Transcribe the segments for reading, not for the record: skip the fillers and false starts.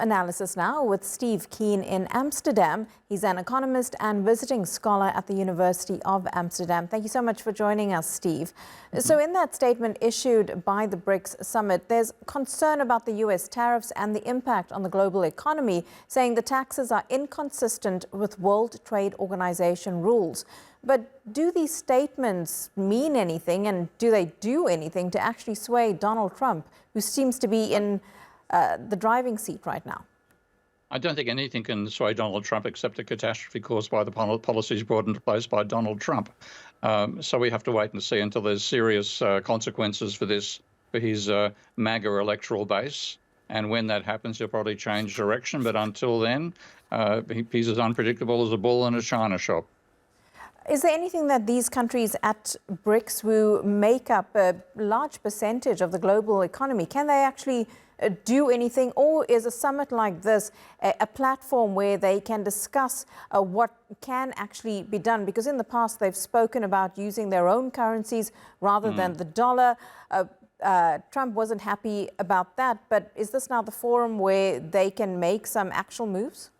Analysis now with Steve Keen in Amsterdam. He's an economist and visiting scholar at the University of Amsterdam. Thank you so much for joining us, Steve. So in that statement issued by the BRICS summit, there's concern about the US tariffs and the impact on the global economy, saying the taxes are inconsistent with World Trade Organization rules. But do these statements mean anything, and do they do anything to actually sway Donald Trump, who seems to be in the driving seat right now? I don't think anything can sway Donald Trump except a catastrophe caused by the policies brought into place by Donald Trump. So we have to wait and see until there's serious consequences for this, for his MAGA electoral base. And when that happens, he'll probably change direction. But until then, he's as unpredictable as a bull in a china shop. Is there anything that these countries at BRICS, who make up a large percentage of the global economy, can they actually do anything, or is a summit like this a platform where they can discuss what can actually be done? Because in the past they've spoken about using their own currencies rather than the dollar. Trump wasn't happy about that, but is this now the forum where they can make some actual moves?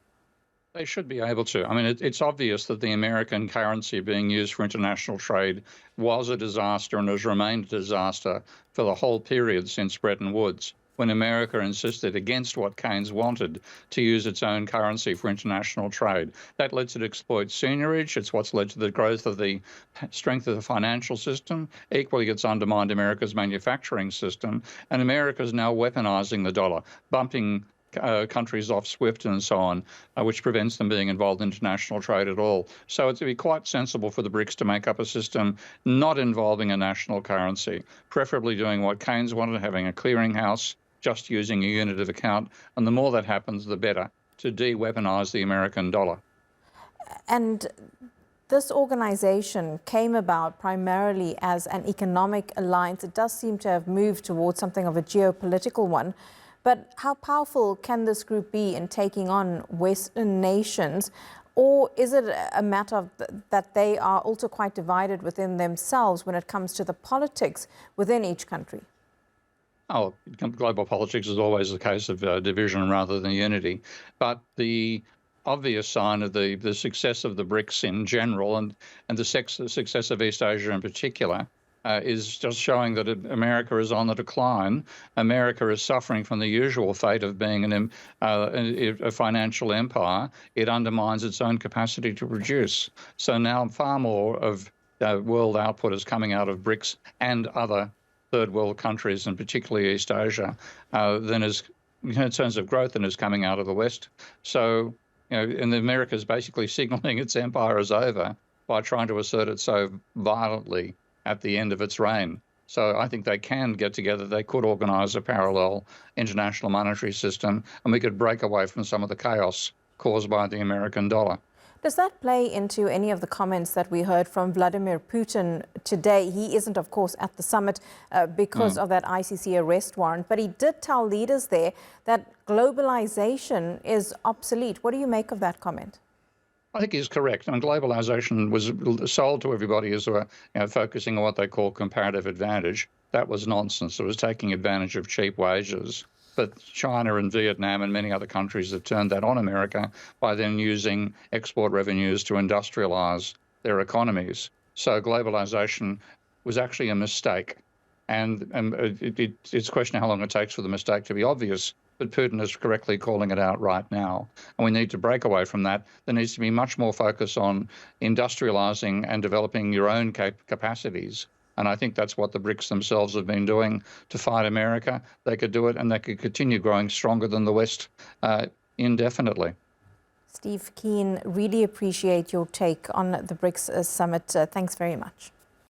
They should be able to. I mean, it's obvious that the American currency being used for international trade was a disaster and has remained a disaster for the whole period since Bretton Woods, when America insisted, against what Keynes wanted, to use its own currency for international trade. That lets it exploit seigniorage. It's what's led to the growth of the strength of the financial system. Equally, it's undermined America's manufacturing system. And America is now weaponizing the dollar, bumping countries off SWIFT and so on, which prevents them being involved in international trade at all. So it's to be quite sensible for the BRICS to make up a system not involving a national currency, preferably doing what Keynes wanted, having a clearinghouse, just using a unit of account. And the more that happens, the better, to de-weaponize the American dollar. And this organization came about primarily as an economic alliance. It does seem to have moved towards something of a geopolitical one. But how powerful can this group be in taking on Western nations? Or is it a matter of that they are also quite divided within themselves when it comes to the politics within each country? Oh, global politics is always the case of division rather than unity. But the obvious sign of the success of the BRICS in general and the success of East Asia in particular is just showing that America is on the decline. America is suffering from the usual fate of being a financial empire. It undermines its own capacity to produce. So now far more of world output is coming out of BRICS and other third world countries, and particularly East Asia, than is, in terms of growth, than is coming out of the West. So, and America is basically signaling its empire is over by trying to assert it so violently at the end of its reign. So I think they can get together. They could organise a parallel international monetary system, and we could break away from some of the chaos caused by the American dollar. Does that play into any of the comments that we heard from Vladimir Putin today? He isn't, of course, at the summit because of that ICC arrest warrant, but he did tell leaders there that globalization is obsolete. What do you make of that comment? I think he's correct. And globalization was sold to everybody as focusing on what they call comparative advantage. That was nonsense. It was taking advantage of cheap wages. But China and Vietnam and many other countries have turned that on America by then using export revenues to industrialize their economies. So globalization was actually a mistake. And it's a question of how long it takes for the mistake to be obvious. But Putin is correctly calling it out right now. And we need to break away from that. There needs to be much more focus on industrializing and developing your own capacities. And I think that's what the BRICS themselves have been doing to fight America. They could do it, and they could continue growing stronger than the West indefinitely. Steve Keen, really appreciate your take on the BRICS summit. Thanks very much.